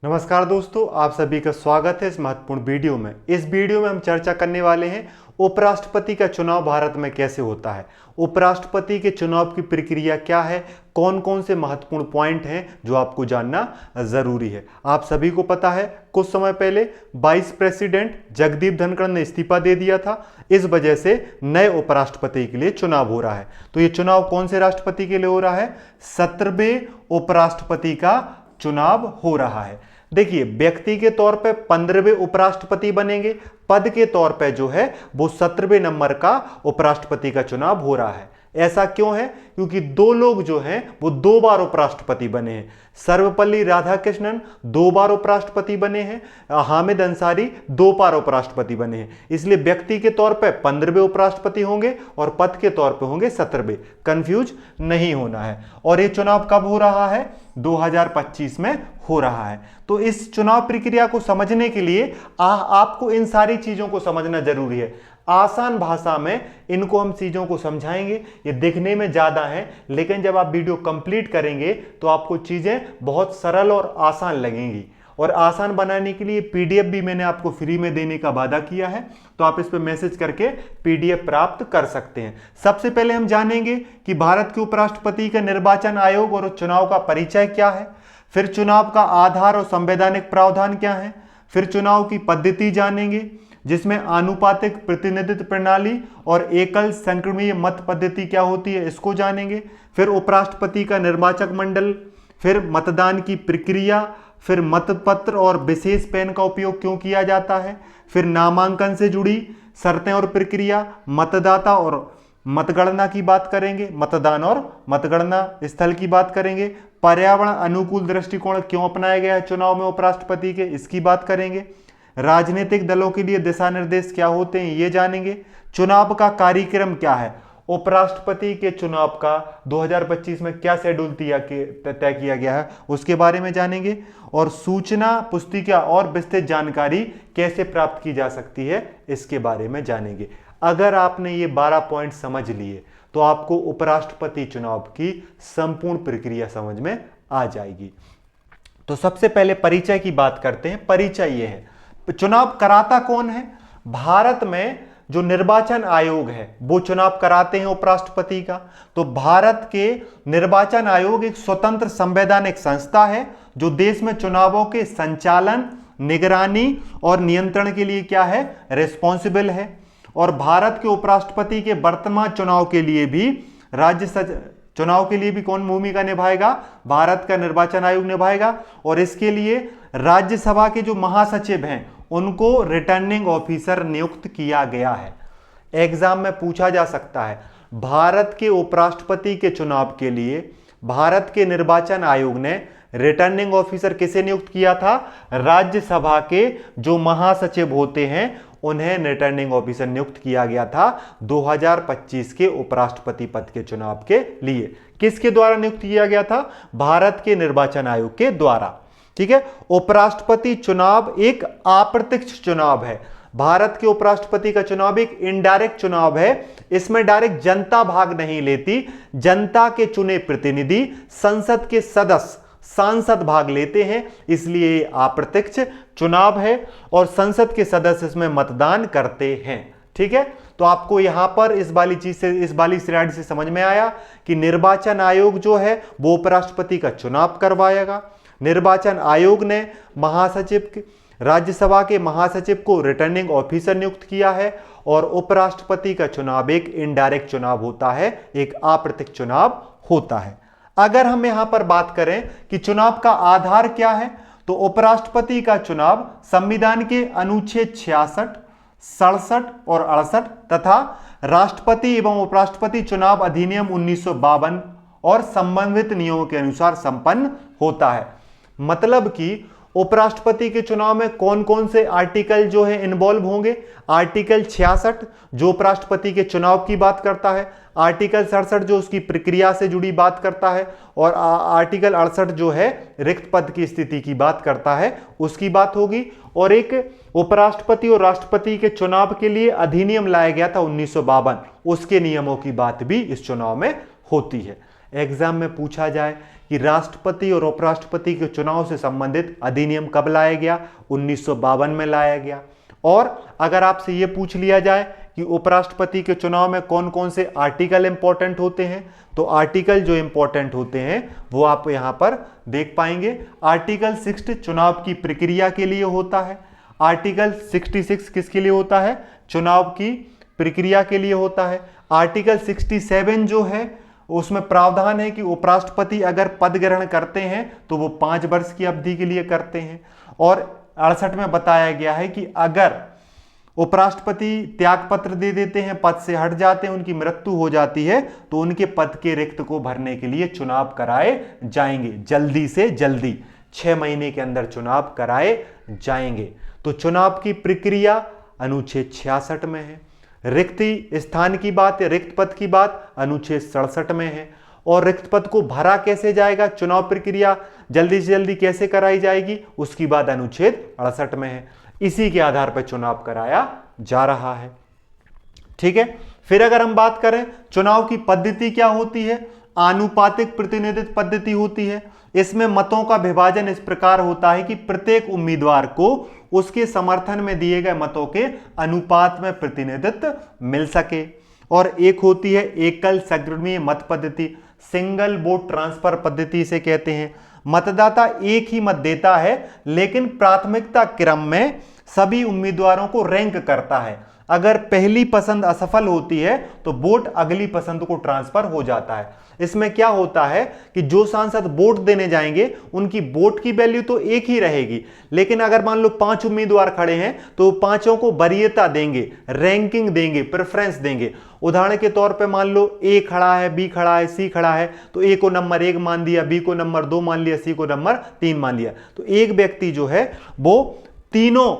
नमस्कार दोस्तों, आप सभी का स्वागत है इस महत्वपूर्ण वीडियो में। इस वीडियो में हम चर्चा करने वाले हैं उपराष्ट्रपति का चुनाव भारत में कैसे होता है, उपराष्ट्रपति के चुनाव की प्रक्रिया क्या है, कौन कौन से महत्वपूर्ण पॉइंट हैं जो आपको जानना जरूरी है। आप सभी को पता है कुछ समय पहले वाइस प्रेसिडेंट जगदीप धनखड़ ने इस्तीफा दे दिया था। इस वजह से नए उपराष्ट्रपति के लिए चुनाव हो रहा है। तो ये चुनाव कौन से राष्ट्रपति के लिए हो रहा है? 17वें उपराष्ट्रपति का चुनाव हो रहा है। देखिए, व्यक्ति के तौर पे 15वें उपराष्ट्रपति बनेंगे, पद के तौर पे जो है वो 17वें नंबर का उपराष्ट्रपति का चुनाव हो रहा है। ऐसा क्यों है? क्योंकि दो लोग जो हैं वो 2 बार उपराष्ट्रपति बने हैं। सर्वपल्ली राधाकृष्णन 2 बार उपराष्ट्रपति बने हैं, हामिद अंसारी 2 बार उपराष्ट्रपति बने हैं। इसलिए व्यक्ति के तौर पे 15वें उपराष्ट्रपति होंगे और पद के तौर पे होंगे 17वें। कंफ्यूज नहीं होना है। और ये चुनाव कब हो रहा है? 2025 में हो रहा है। तो इस चुनाव प्रक्रिया को समझने के लिए आपको इन सारी चीजों को समझना जरूरी है। आसान भाषा में इनको हम चीजों को समझाएंगे। ये दिखने में ज्यादा है, लेकिन जब आप वीडियो कंप्लीट करेंगे तो आपको चीजें बहुत सरल और आसान लगेंगी। और आसान बनाने के लिए पीडीएफ भी मैंने आपको फ्री में देने का वादा किया है, तो आप इस पर मैसेज करके पीडीएफ प्राप्त कर सकते हैं। सबसे पहले हम जानेंगे कि भारत के उपराष्ट्रपति का निर्वाचन आयोग और चुनाव का परिचय क्या है, फिर चुनाव का आधार और संवैधानिक प्रावधान क्या है, फिर चुनाव की पद्धति जानेंगे जिसमें आनुपातिक प्रतिनिधित्व प्रणाली और एकल संक्रमणीय मत पद्धति क्या होती है इसको जानेंगे, फिर उपराष्ट्रपति का निर्वाचक मंडल, फिर मतदान की प्रक्रिया, फिर मतपत्र और विशेष पेन का उपयोग क्यों किया जाता है, फिर नामांकन से जुड़ी शर्तें और प्रक्रिया, मतदाता और मतगणना की बात करेंगे, मतदान और मतगणना स्थल की बात करेंगे, पर्यावरण अनुकूल दृष्टिकोण क्यों अपनाया गया है चुनाव में उपराष्ट्रपति के, इसकी बात करेंगे, राजनीतिक दलों के लिए दिशा निर्देश क्या होते हैं ये जानेंगे, चुनाव का कार्यक्रम क्या है, उपराष्ट्रपति के चुनाव का 2025 में क्या शेड्यूल तय किया गया है उसके बारे में जानेंगे, और सूचना पुस्तिका और विस्तृत जानकारी कैसे प्राप्त की जा सकती है इसके बारे में जानेंगे। अगर आपने ये 12 पॉइंट समझ लिए तो आपको उपराष्ट्रपति चुनाव की संपूर्ण प्रक्रिया समझ में आ जाएगी। तो सबसे पहले परिचय की बात करते हैं। परिचय ये है, चुनाव कराता कौन है? भारत में जो निर्वाचन आयोग है वो चुनाव कराते हैं उपराष्ट्रपति का। तो भारत के निर्वाचन आयोग एक स्वतंत्र संवैधानिक संस्था है जो देश में चुनावों के संचालन, निगरानी और नियंत्रण के लिए क्या है? रिस्पॉन्सिबल है। और भारत के उपराष्ट्रपति के वर्तमान चुनाव के लिए भी चुनाव के लिए भी कौन भूमिका निभाएगा? भारत का निर्वाचन आयोग निभाएगा। और इसके लिए राज्यसभा के जो महासचिव हैं उनको रिटर्निंग ऑफिसर नियुक्त किया गया है। एग्जाम में पूछा जा सकता है, भारत के उपराष्ट्रपति के चुनाव के लिए भारत के निर्वाचन आयोग ने रिटर्निंग ऑफिसर किसे नियुक्त किया था? राज्यसभा के जो महासचिव होते हैं उन्हें रिटर्निंग ऑफिसर नियुक्त किया गया था 2025 के उपराष्ट्रपति पद के चुनाव के लिए। किसके द्वारा नियुक्त किया गया था? भारत के निर्वाचन आयोग के द्वारा। ठीक है। उपराष्ट्रपति चुनाव एक अप्रत्यक्ष चुनाव है। भारत के उपराष्ट्रपति का चुनाव एक इनडायरेक्ट चुनाव है। इसमें डायरेक्ट जनता भाग नहीं लेती, जनता के चुने प्रतिनिधि, संसद के सदस्य, सांसद भाग लेते हैं, इसलिए अप्रत्यक्ष चुनाव है और संसद के सदस्य इसमें मतदान करते हैं। ठीक है। तो आपको यहां पर इस वाली स्लाइड से समझ में आया कि निर्वाचन आयोग जो है वो उपराष्ट्रपति का चुनाव करवाएगा। निर्वाचन आयोग ने राज्यसभा के महासचिव को रिटर्निंग ऑफिसर नियुक्त किया है और उपराष्ट्रपति का चुनाव एक इनडायरेक्ट चुनाव होता है, एक अप्रत्यक्ष चुनाव होता है। अगर हम यहां पर बात करें कि चुनाव का आधार क्या है, तो उपराष्ट्रपति का चुनाव संविधान के अनुच्छेद 66, 67 और 68 तथा राष्ट्रपति एवं उपराष्ट्रपति चुनाव अधिनियम 1952 और संबंधित नियमों के अनुसार संपन्न होता है। मतलब कि उपराष्ट्रपति के चुनाव में कौन कौन से आर्टिकल जो है इन्वॉल्व होंगे? आर्टिकल 66 जो उपराष्ट्रपति के चुनाव की बात करता है, आर्टिकल 67 जो उसकी प्रक्रिया से जुड़ी बात करता है, और आर्टिकल 68 जो है रिक्त पद की स्थिति की बात करता है, उसकी बात होगी। और एक उपराष्ट्रपति और राष्ट्रपति के चुनाव के लिए अधिनियम लाया गया था 1952, उसके नियमों की बात भी इस चुनाव में होती है। एग्जाम में पूछा जाए कि राष्ट्रपति और उपराष्ट्रपति के चुनाव से संबंधित अधिनियम कब लाया गया, 1952 में लाया गया। और अगर आपसे यह पूछ लिया जाए कि उपराष्ट्रपति के चुनाव में कौन कौन से आर्टिकल इंपॉर्टेंट होते हैं, तो आर्टिकल जो इंपॉर्टेंट होते हैं वो आप यहां पर देख पाएंगे। आर्टिकल 60 चुनाव की प्रक्रिया के लिए होता है। आर्टिकल 66 किसके लिए होता है, चुनाव की प्रक्रिया के लिए होता है। आर्टिकल 67 जो है उसमें प्रावधान है कि उपराष्ट्रपति अगर पद ग्रहण करते हैं तो वो 5 वर्ष की अवधि के लिए करते हैं। और 68 में बताया गया है कि अगर उपराष्ट्रपति त्याग पत्र दे देते हैं, पद से हट जाते हैं, उनकी मृत्यु हो जाती है, तो उनके पद के रिक्त को भरने के लिए चुनाव कराए जाएंगे। जल्दी से जल्दी 6 महीने के अंदर चुनाव कराए जाएंगे। तो चुनाव की प्रक्रिया अनुच्छेद 66 में है। रिक्त स्थान की बात, रिक्त पद की बात अनुच्छेद 67 में है। और रिक्त पद को भरा कैसे जाएगा, चुनाव प्रक्रिया जल्दी से जल्दी कैसे कराई जाएगी, उसकी बात अनुच्छेद 68 में है। इसी के आधार पर चुनाव कराया जा रहा है। ठीक है, फिर अगर हम बात करें चुनाव की पद्धति क्या होती है, आनुपातिक प्रतिनिधित्व पद्धति होती है। इसमें मतों का विभाजन इस प्रकार होता है कि प्रत्येक उम्मीदवार को उसके समर्थन में दिए गए मतों के अनुपात में प्रतिनिधित्व मिल सके। और एक होती है एकल संक्रमणीय मत पद्धति, सिंगल वोट ट्रांसफर पद्धति से कहते हैं। मतदाता एक ही मत देता है लेकिन प्राथमिकता क्रम में सभी उम्मीदवारों को रैंक करता है। अगर पहली पसंद असफल होती है तो वोट अगली पसंद को ट्रांसफर हो जाता है। इसमें क्या होता है कि जो सांसद वोट देने जाएंगे उनकी वोट की वैल्यू तो एक ही रहेगी, लेकिन अगर मान लो 5 उम्मीदवार खड़े हैं तो पांचों को वरीयता देंगे, रैंकिंग देंगे, प्रेफरेंस देंगे। उदाहरण के तौर पे मान लो ए खड़ा है, बी खड़ा है, सी खड़ा है, तो ए को नंबर 1 मान दिया, बी को नंबर 2 मान लिया, सी को नंबर 3 मान लिया। तो एक व्यक्ति जो है वो तीनों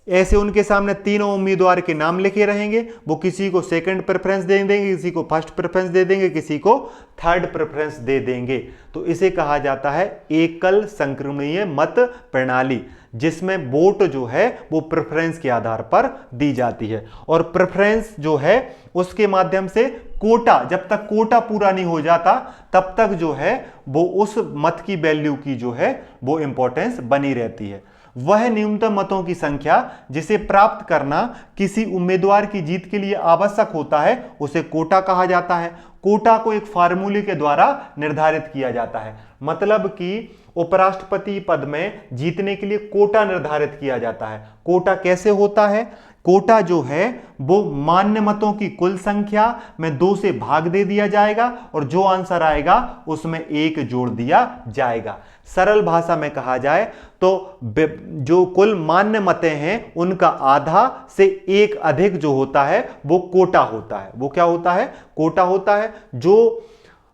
ऐसे उनके सामने तीनों उम्मीदवार के नाम लिखे रहेंगे, वो किसी को सेकंड प्रेफरेंस दे देंगे, किसी को फर्स्ट प्रेफरेंस दे देंगे, किसी को थर्ड प्रेफरेंस दे देंगे। तो इसे कहा जाता है एकल संक्रमणीय मत प्रणाली, जिसमें वोट जो है वो प्रेफरेंस के आधार पर दी जाती है। और प्रेफरेंस जो है उसके माध्यम से कोटा, जब तक कोटा पूरा नहीं हो जाता तब तक जो है वो उस मत की वैल्यू की जो है वो इंपॉर्टेंस बनी रहती है। वह न्यूनतम मतों की संख्या जिसे प्राप्त करना किसी उम्मीदवार की जीत के लिए आवश्यक होता है उसे कोटा कहा जाता है। कोटा को एक फार्मूले के द्वारा निर्धारित किया जाता है। मतलब कि उपराष्ट्रपति पद में जीतने के लिए कोटा निर्धारित किया जाता है। कोटा कैसे होता है, कोटा जो है वो मान्य मतों की कुल संख्या में 2 से भाग दे दिया जाएगा और जो आंसर आएगा उसमें 1 जोड़ दिया जाएगा। सरल भाषा में कहा जाए तो जो कुल मान्य मतें हैं उनका आधा से 1 अधिक जो होता है वो कोटा होता है। वो क्या होता है, कोटा होता है। जो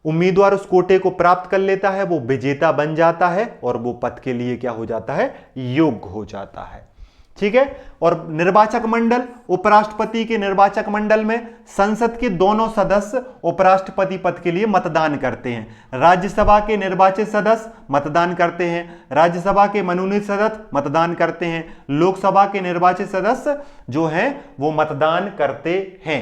उम्मीदवार उस कोटे को प्राप्त कर लेता है वो विजेता बन जाता है और वो पद के लिए क्या हो जाता है, योग्य हो जाता है। ठीक है। और निर्वाचक मंडल, उपराष्ट्रपति के निर्वाचक मंडल में संसद के दोनों सदस्य उपराष्ट्रपति पद के लिए मतदान करते हैं। राज्यसभा के निर्वाचित सदस्य मतदान करते हैं, राज्यसभा के मनोनीत सदस्य मतदान करते हैं, लोकसभा के निर्वाचित सदस्य जो हैं वो मतदान करते हैं।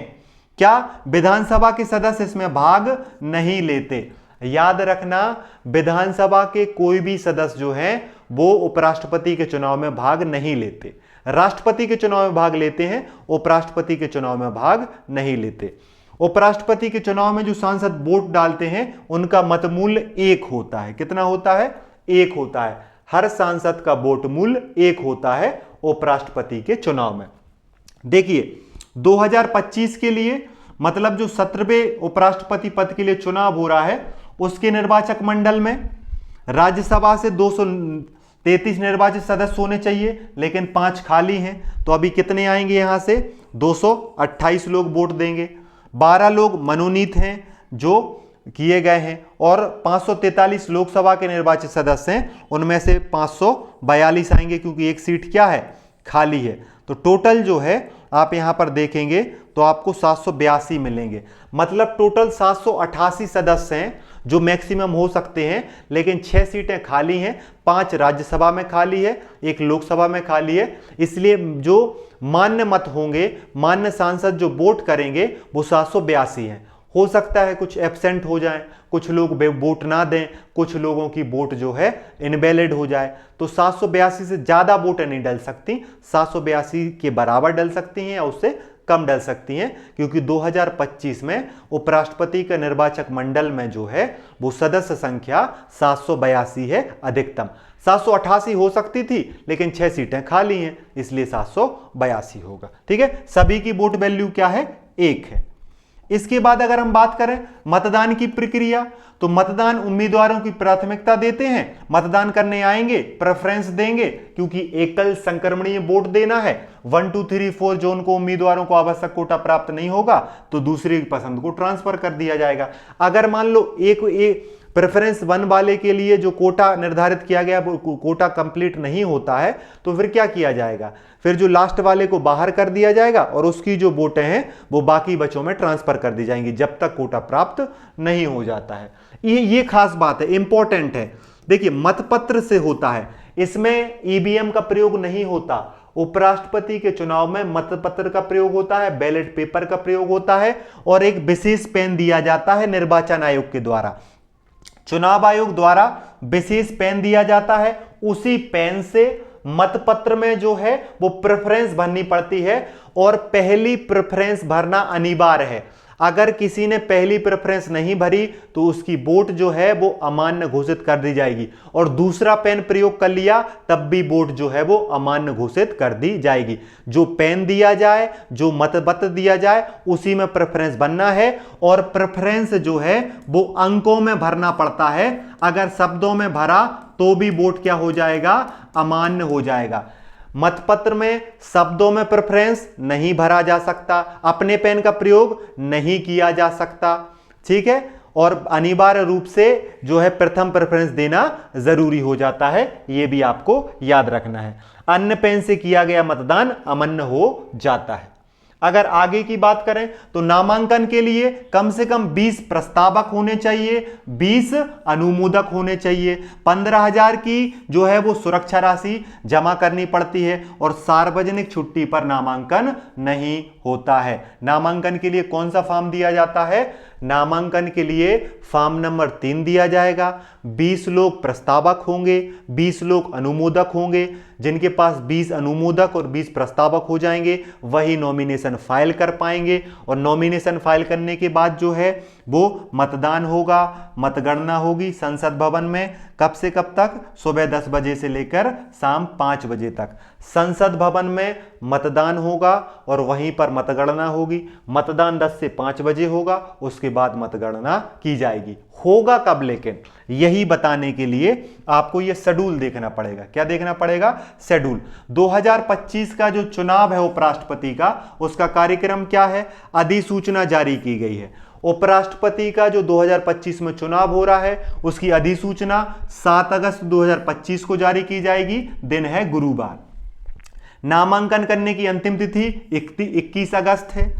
क्या विधानसभा के सदस्य इसमें भाग नहीं लेते? याद रखना, विधानसभा के कोई भी सदस्य जो हैं वो उपराष्ट्रपति के चुनाव में भाग नहीं लेते। राष्ट्रपति के चुनाव में भाग लेते हैं, उपराष्ट्रपति के चुनाव में भाग नहीं लेते। उपराष्ट्रपति के चुनाव में जो सांसद वोट डालते हैं उनका मत मूल्य 1 होता है। कितना होता है? 1 होता है। हर सांसद का वोट मूल्य 1 होता है उपराष्ट्रपति के चुनाव में। देखिए 2025 के लिए, मतलब जो 17वें उपराष्ट्रपति पद के लिए चुनाव हो रहा है, उसके निर्वाचक मंडल में राज्यसभा से 233 निर्वाचित सदस्य होने चाहिए, लेकिन 5 खाली हैं। तो अभी कितने आएंगे? यहां से 228 लोग वोट देंगे। 12 लोग मनोनीत हैं जो किए गए हैं और 543 लोकसभा के निर्वाचित सदस्य हैं, उनमें से 542 आएंगे क्योंकि एक सीट क्या है, खाली है। तो टोटल जो है आप यहां पर देखेंगे तो आपको 782 मिलेंगे। मतलब टोटल 788 सदस्य हैं जो मैक्सिमम हो सकते हैं, लेकिन 6 सीटें खाली हैं, 5 राज्यसभा में खाली है, 1 लोकसभा में खाली है। इसलिए जो मान्य मत होंगे, मान्य सांसद जो वोट करेंगे वो 782 हैं। हो सकता है कुछ एब्सेंट हो जाएं, कुछ लोग वोट ना दें, कुछ लोगों की वोट जो है इनवैलिड हो जाए, तो 782 से ज्यादा वोटें नहीं डल सकती, 782 के बराबर डल सकती हैं या उससे कम डल सकती हैं, क्योंकि 2025 में उपराष्ट्रपति के निर्वाचक मंडल में जो है वो सदस्य संख्या 782 है अधिकतम। 788 हो सकती थी लेकिन 6 सीटें खाली हैं, इसलिए 782 होगा। ठीक है, सभी की वोट वैल्यू क्या है? 1 है। इसके बाद अगर हम बात करें मतदान की प्रक्रिया, तो मतदान उम्मीदवारों की प्राथमिकता देते हैं, मतदान करने आएंगे, प्रेफरेंस देंगे, क्योंकि एकल संक्रमणीय वोट देना है। 1 2 3 4 जोन को उम्मीदवारों को आवश्यक कोटा प्राप्त नहीं होगा तो दूसरी पसंद को ट्रांसफर कर दिया जाएगा। अगर मान लो एक प्रेफरेंस 1 वाले के लिए जो कोटा निर्धारित किया गया वो कोटा कंप्लीट नहीं होता है, तो फिर क्या किया जाएगा? फिर जो लास्ट वाले को बाहर कर दिया जाएगा और उसकी जो वोटें हैं वो बाकी बच्चों में ट्रांसफर कर दी जाएंगी जब तक कोटा प्राप्त नहीं हो जाता है। ये खास बात है, इंपॉर्टेंट है। देखिए, मतपत्र से होता है, इसमें ईवीएम का प्रयोग नहीं होता। उपराष्ट्रपति के चुनाव में मतपत्र का प्रयोग होता है, बैलेट पेपर का प्रयोग होता है और एक विशेष पेन दिया जाता है निर्वाचन आयोग के द्वारा, चुनाव आयोग द्वारा विशेष पेन दिया जाता है। उसी पेन से मतपत्र में जो है वो प्रेफरेंस भरनी पड़ती है और पहली प्रेफरेंस भरना अनिवार्य है। अगर किसी ने पहली प्रेफरेंस नहीं भरी तो उसकी वोट जो है वो अमान्य घोषित कर दी जाएगी और दूसरा पेन प्रयोग कर लिया तब भी वोट जो है वो अमान्य घोषित कर दी जाएगी। जो पेन दिया जाए, जो मतपत्र दिया जाए, उसी में प्रेफरेंस बनना है और प्रेफरेंस जो है वो अंकों में भरना पड़ता है। अगर शब्दों में भरा तो भी वोट क्या हो जाएगा? अमान्य हो जाएगा। मतपत्र में शब्दों में प्रेफरेंस नहीं भरा जा सकता, अपने पेन का प्रयोग नहीं किया जा सकता। ठीक है, और अनिवार्य रूप से जो है प्रथम प्रेफरेंस देना जरूरी हो जाता है, यह भी आपको याद रखना है। अन्य पेन से किया गया मतदान अमान्य हो जाता है। अगर आगे की बात करें तो नामांकन के लिए कम से कम 20 प्रस्तावक होने चाहिए, 20 अनुमोदक होने चाहिए, 15,000 की जो है वो सुरक्षा राशि जमा करनी पड़ती है और सार्वजनिक छुट्टी पर नामांकन नहीं होता है। नामांकन के लिए कौन सा फॉर्म दिया जाता है? नामांकन के लिए फॉर्म नंबर 3 दिया जाएगा। 20 लोग प्रस्तावक होंगे, 20 लोग अनुमोदक होंगे। जिनके पास 20 अनुमोदक और 20 प्रस्तावक हो जाएंगे वही नॉमिनेशन फाइल कर पाएंगे और नॉमिनेशन फाइल करने के बाद जो है वो मतदान होगा, मतगणना होगी संसद भवन में। कब से कब तक? सुबह 10 बजे से लेकर शाम 5 बजे तक संसद भवन में मतदान होगा और वहीं पर मतगणना होगी। मतदान 10 से 5 बजे होगा, उसके बाद मतगणना की जाएगी। होगा कब लेकिन यही बताने के लिए आपको यह शेड्यूल देखना पड़ेगा। क्या देखना पड़ेगा? शेड्यूल। 2025 का जो चुनाव है उपराष्ट्रपति का, उसका कार्यक्रम क्या है? अधिसूचना जारी की गई है। उपराष्ट्रपति का जो 2025 में चुनाव हो रहा है उसकी अधिसूचना 7 अगस्त 2025 को जारी की जाएगी। दिन है गुरुवार। नामांकन करने की अंतिम तिथि 21 अगस्त है।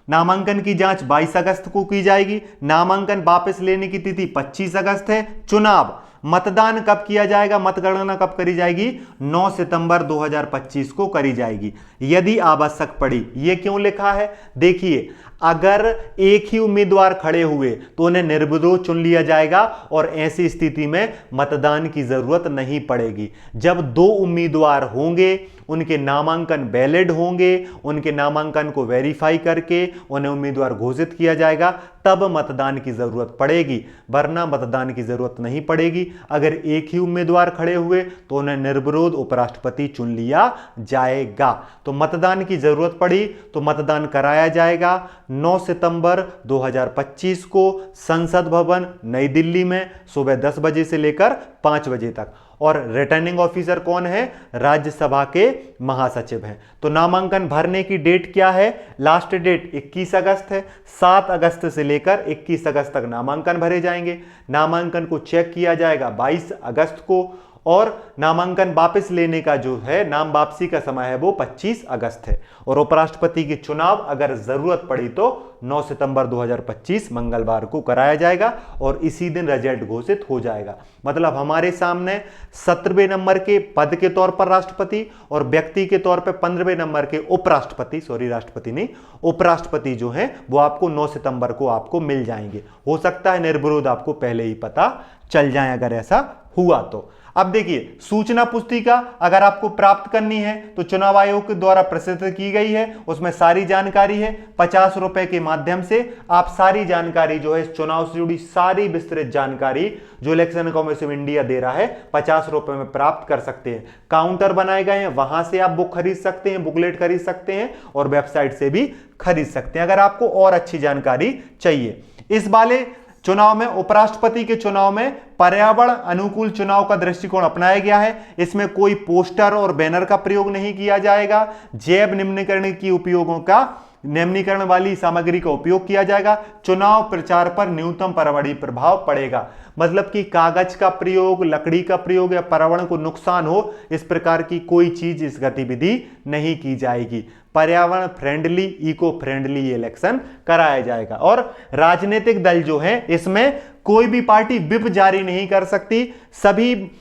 नामांकन की जांच 22 अगस्त को की जाएगी। नामांकन वापस लेने की तिथि 25 अगस्त है। चुनाव मतदान कब किया जाएगा? मतगणना कब करी जाएगी? 9 सितंबर 2025 को करी जाएगी यदि आवश्यक पड़ी। यह क्यों लिखा है? देखिए, अगर एक ही उम्मीदवार खड़े हुए तो उन्हें निर्विरोध चुन लिया जाएगा और ऐसी स्थिति में मतदान की जरूरत नहीं पड़ेगी। जब 2 उम्मीदवार होंगे, उनके नामांकन वैलिड होंगे, उनके नामांकन को वेरीफाई करके उन्हें उम्मीदवार घोषित किया जाएगा, तब मतदान की जरूरत पड़ेगी, वरना मतदान की जरूरत नहीं पड़ेगी। अगर एक ही उम्मीदवार खड़े हुए तो उन्हें निर्विरोध उपराष्ट्रपति चुन लिया जाएगा। तो मतदान की जरूरत पड़ी तो मतदान कराया जाएगा 9 सितंबर 2025 को संसद भवन नई दिल्ली में सुबह 10 बजे से लेकर 5 बजे तक। और रिटर्निंग ऑफिसर कौन है? राज्यसभा के महासचिव हैं। तो नामांकन भरने की डेट क्या है? लास्ट डेट 21 अगस्त है। 7 अगस्त से लेकर 21 अगस्त तक नामांकन भरे जाएंगे। नामांकन को चेक किया जाएगा 22 अगस्त को और नामांकन वापस लेने का जो है नाम वापसी का समय है वो 25 अगस्त है। और उपराष्ट्रपति के चुनाव अगर जरूरत पड़ी तो 9 सितंबर 2025 मंगलवार को कराया जाएगा और इसी दिन रिजल्ट घोषित हो जाएगा। मतलब हमारे सामने 17वें नंबर के पद के तौर पर राष्ट्रपति और व्यक्ति के तौर पर 15वें नंबर के उपराष्ट्रपति, सॉरी राष्ट्रपति नहीं, उपराष्ट्रपति जो है वो आपको 9 सितंबर को आपको मिल जाएंगे। हो सकता है निर्विरोध आपको पहले ही पता चल जाए अगर ऐसा हुआ तो। अब देखिए, सूचना पुस्तिका अगर आपको प्राप्त करनी है तो चुनाव आयोग के द्वारा प्रसिद्ध की गई है, उसमें सारी जानकारी है। 50 रुपए के माध्यम से आप सारी जानकारी जो है इस चुनाव से जुड़ी सारी विस्तृत जानकारी जो इलेक्शन कमीशन ऑफ इंडिया दे रहा है 50 रुपए में प्राप्त कर सकते हैं। काउंटर बनाए गए हैं, वहां से आप बुक खरीद सकते हैं, बुकलेट खरीद सकते हैं और वेबसाइट से भी खरीद सकते हैं अगर आपको और अच्छी जानकारी चाहिए। इस वाले चुनाव में, उपराष्ट्रपति के चुनाव में पर्यावरण अनुकूल चुनाव का दृष्टिकोण अपनाया गया है। इसमें कोई पोस्टर और बैनर का प्रयोग नहीं किया जाएगा। जैव निम्नीकरण की उपयोगों का निम्नीकरण वाली सामग्री का उपयोग किया जाएगा। चुनाव प्रचार पर न्यूनतम पर्यावरणीय प्रभाव पड़ेगा। मतलब कि कागज का प्रयोग, लकड़ी का प्रयोग या पर्यावरण को नुकसान हो इस प्रकार की कोई चीज, इस गतिविधि नहीं की जाएगी। पर्यावरण फ्रेंडली, इको फ्रेंडली ये इलेक्शन कराया जाएगा। और राजनीतिक दल जो है इसमें कोई भी पार्टी व्हिप जारी नहीं कर सकती। सभी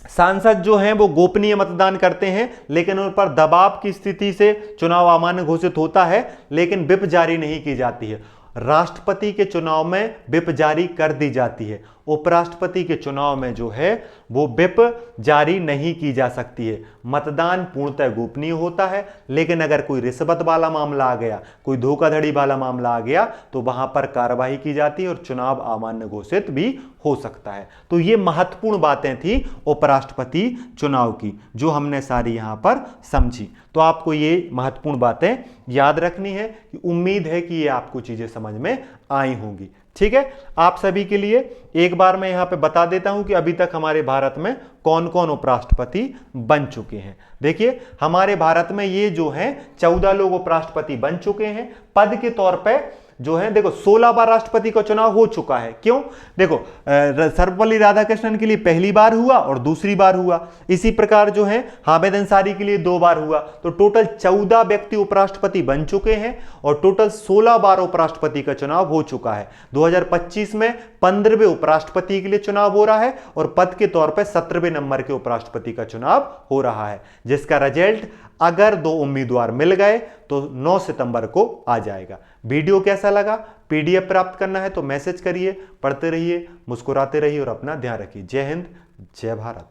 सांसद जो हैं वो गोपनीय मतदान करते हैं, लेकिन उन पर दबाव की स्थिति से चुनाव अमान्य घोषित होता है, लेकिन व्हिप जारी नहीं की जाती है। राष्ट्रपति के चुनाव में व्हिप जारी कर दी जाती है। उपराष्ट्रपति के चुनाव में जो है वो व्हिप जारी नहीं की जा सकती है। मतदान पूर्णतः गोपनीय होता है, लेकिन अगर कोई रिश्वत वाला मामला आ गया, कोई धोखाधड़ी वाला मामला आ गया तो वहां पर कार्रवाई की जाती है और चुनाव अमान्य घोषित भी हो सकता है। तो ये महत्वपूर्ण बातें थी उपराष्ट्रपति चुनाव की जो हमने सारी यहां पर समझी। तो आपको ये महत्वपूर्ण बातें याद रखनी है। उम्मीद है कि ये आपको चीजें समझ में आई होंगी। ठीक है, आप सभी के लिए एक बार मैं यहां पे बता देता हूं कि अभी तक हमारे भारत में कौन कौन उपराष्ट्रपति बन चुके हैं। देखिए, हमारे भारत में ये जो हैं 14 लोग उपराष्ट्रपति बन चुके हैं। पद के तौर पे जो है देखो 16 बार राष्ट्रपति का चुनाव हो चुका है। क्यों? देखो, सर्वपल्ली राधाकृष्णन के लिए पहली बार हुआ और दूसरी बार हुआ। इसी प्रकार जो है हामिद अंसारी के लिए 2 बार हुआ। तो टोटल 14 व्यक्ति उपराष्ट्रपति बन चुके हैं और टोटल 16 बार उपराष्ट्रपति का चुनाव हो चुका है। 2025 में 15वें उपराष्ट्रपति के लिए चुनाव हो रहा है और पद के तौर पर 17वें नंबर के उपराष्ट्रपति का चुनाव हो रहा है, जिसका रिजल्ट अगर 2 उम्मीदवार मिल गए तो 9 सितंबर को आ जाएगा। वीडियो कैसा लगा? पीडीएफ प्राप्त करना है तो मैसेज करिए। पढ़ते रहिए, मुस्कुराते रहिए और अपना ध्यान रखिए। जय हिंद, जय भारत।